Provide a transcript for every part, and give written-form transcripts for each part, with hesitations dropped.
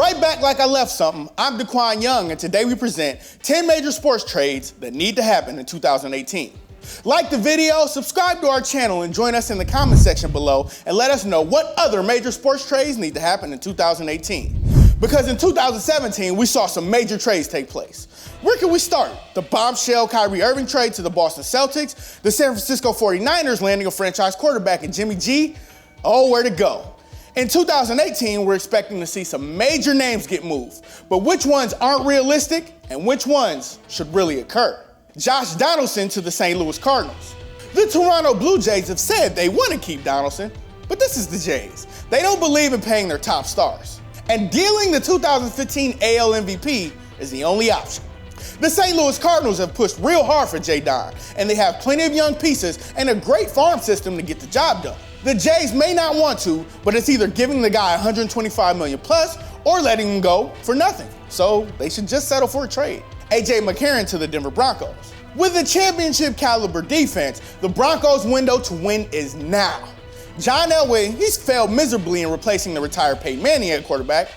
Right back like I left something, I'm DeQwan Young, and today we present 10 major sports trades that need to happen in 2018. Like the video, subscribe to our channel, and join us in the comment section below and let us know what other major sports trades need to happen in 2018. Because in 2017, we saw some major trades take place. Where can we start? The bombshell Kyrie Irving trade to the Boston Celtics, the San Francisco 49ers landing a franchise quarterback in Jimmy G. Oh, where to go? In 2018, we're expecting to see some major names get moved, but which ones aren't realistic and which ones should really occur? Josh Donaldson to the St. Louis Cardinals. The Toronto Blue Jays have said they want to keep Donaldson, but this is the Jays. They don't believe in paying their top stars. And dealing the 2015 AL MVP is the only option. The St. Louis Cardinals have pushed real hard for J-Don, and they have plenty of young pieces and a great farm system to get the job done. The Jays may not want to, but it's either giving the guy $125 million plus or letting him go for nothing. So they should just settle for a trade. A.J. McCarron to the Denver Broncos. With a championship caliber defense, the Broncos' window to win is now. John Elway, he's failed miserably in replacing the retired Peyton Manning at quarterback.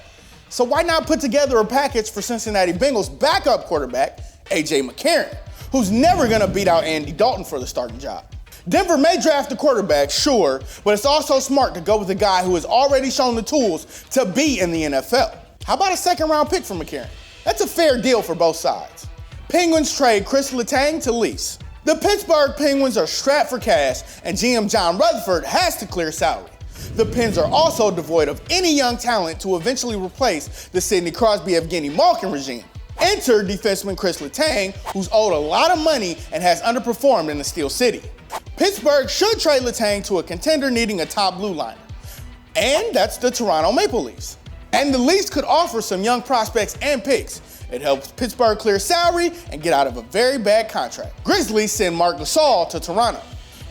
So why not put together a package for Cincinnati Bengals backup quarterback, A.J. McCarron, who's never gonna beat out Andy Dalton for the starting job. Denver may draft a quarterback, sure, but it's also smart to go with a guy who has already shown the tools to be in the NFL. How about a second-round pick for McCarron? That's a fair deal for both sides. Penguins trade Kris Letang to Leafs. The Pittsburgh Penguins are strapped for cash, and GM John Rutherford has to clear salary. The Pens are also devoid of any young talent to eventually replace the Sidney Crosby-Evgeny Malkin regime. Enter defenseman Kris Letang, who's owed a lot of money and has underperformed in the Steel City. Pittsburgh should trade Letang to a contender needing a top blue liner. And that's the Toronto Maple Leafs. And the Leafs could offer some young prospects and picks. It helps Pittsburgh clear salary and get out of a very bad contract. Grizzlies send Marc Gasol to Toronto.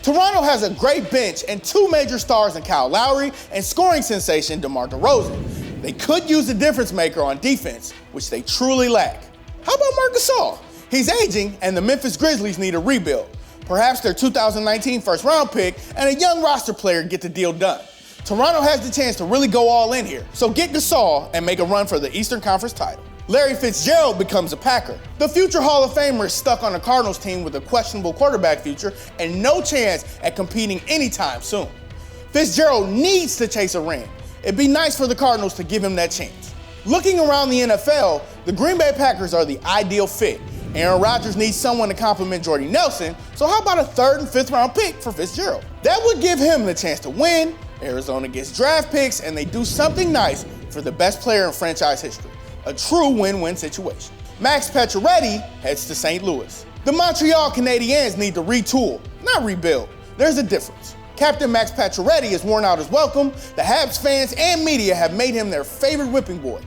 Toronto has a great bench and two major stars in Kyle Lowry and scoring sensation DeMar DeRozan. They could use a difference maker on defense, which they truly lack. How about Marc Gasol? He's aging, and the Memphis Grizzlies need a rebuild. Perhaps their 2019 first-round pick and a young roster player get the deal done. Toronto has the chance to really go all in here, so get Gasol and make a run for the Eastern Conference title. Larry Fitzgerald becomes a Packer. The future Hall of Famer is stuck on the Cardinals team with a questionable quarterback future and no chance at competing anytime soon. Fitzgerald needs to chase a ring. It'd be nice for the Cardinals to give him that chance. Looking around the NFL, the Green Bay Packers are the ideal fit. Aaron Rodgers needs someone to complement Jordy Nelson, so how about a third and fifth round pick for Fitzgerald? That would give him the chance to win. Arizona gets draft picks, and they do something nice for the best player in franchise history. A true win-win situation. Max Pacioretty heads to St. Louis. The Montreal Canadiens need to retool, not rebuild. There's a difference. Captain Max Pacioretty has worn out his welcome. The Habs fans and media have made him their favorite whipping boy.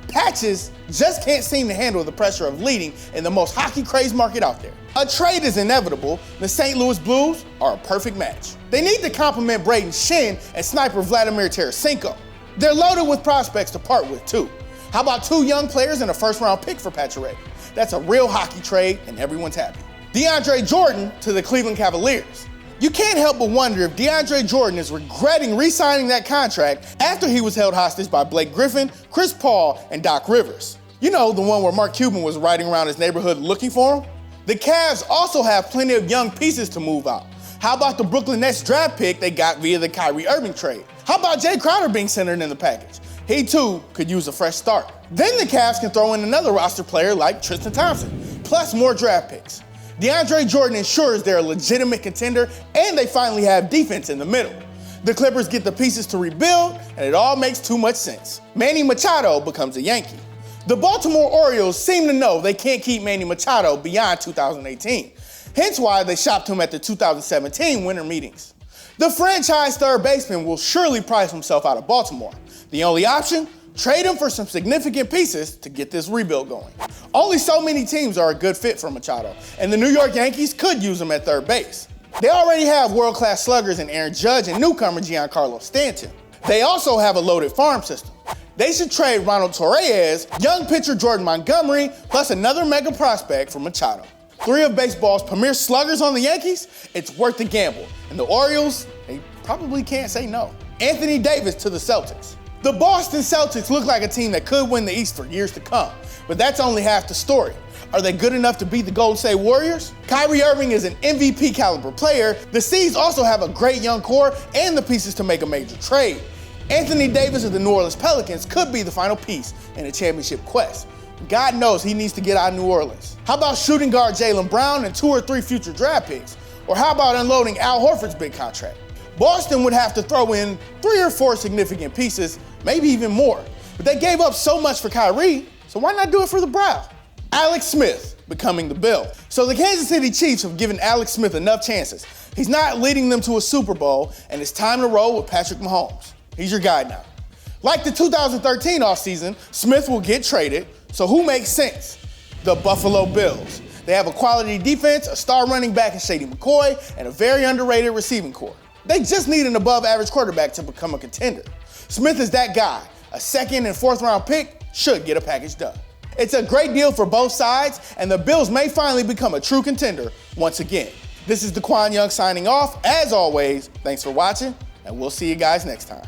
Patches just can't seem to handle the pressure of leading in the most hockey-crazed market out there. A trade is inevitable. The St. Louis Blues are a perfect match. They need to complement Braden Shen and sniper Vladimir Tarasenko. They're loaded with prospects to part with, too. How about two young players and a first-round pick for Pacioretty? That's a real hockey trade, and everyone's happy. DeAndre Jordan to the Cleveland Cavaliers. You can't help but wonder if DeAndre Jordan is regretting re-signing that contract after he was held hostage by Blake Griffin, Chris Paul, and Doc Rivers. You know, the one where Mark Cuban was riding around his neighborhood looking for him? The Cavs also have plenty of young pieces to move out. How about the Brooklyn Nets draft pick they got via the Kyrie Irving trade? How about Jay Crowder being centered in the package? He too could use a fresh start. Then the Cavs can throw in another roster player like Tristan Thompson, plus more draft picks. DeAndre Jordan ensures they're a legitimate contender, and they finally have defense in the middle. The Clippers get the pieces to rebuild, and it all makes too much sense. Manny Machado becomes a Yankee. The Baltimore Orioles seem to know they can't keep Manny Machado beyond 2018, hence why they shopped him at the 2017 winter meetings. The franchise third baseman will surely price himself out of Baltimore. The only option? Trade him for some significant pieces to get this rebuild going. Only so many teams are a good fit for Machado, and the New York Yankees could use him at third base. They already have world-class sluggers in Aaron Judge and newcomer Giancarlo Stanton. They also have a loaded farm system. They should trade Ronald Torreyes, young pitcher Jordan Montgomery, plus another mega prospect for Machado. Three of baseball's premier sluggers on the Yankees? It's worth the gamble. And the Orioles, they probably can't say no. Anthony Davis to the Celtics. The Boston Celtics look like a team that could win the East for years to come, but that's only half the story. Are they good enough to beat the Golden State Warriors? Kyrie Irving is an MVP caliber player. The C's also have a great young core and the pieces to make a major trade. Anthony Davis of the New Orleans Pelicans could be the final piece in a championship quest. God knows he needs to get out of New Orleans. How about shooting guard Jaylen Brown and 2 or 3 future draft picks? Or how about unloading Al Horford's big contract? Boston would have to throw in 3 or 4 significant pieces, maybe even more. But they gave up so much for Kyrie, so why not do it for the Brow? Alex Smith becoming the Bill. So the Kansas City Chiefs have given Alex Smith enough chances. He's not leading them to a Super Bowl, and it's time to roll with Patrick Mahomes. He's your guy now. Like the 2013 offseason, Smith will get traded, so who makes sense? The Buffalo Bills. They have a quality defense, a star running back in Shady McCoy, and a very underrated receiving core. They just need an above-average quarterback to become a contender. Smith is that guy. A 2nd and 4th round pick should get a package done. It's a great deal for both sides, and the Bills may finally become a true contender once again. This is DeQwan Young signing off. As always, thanks for watching, and we'll see you guys next time.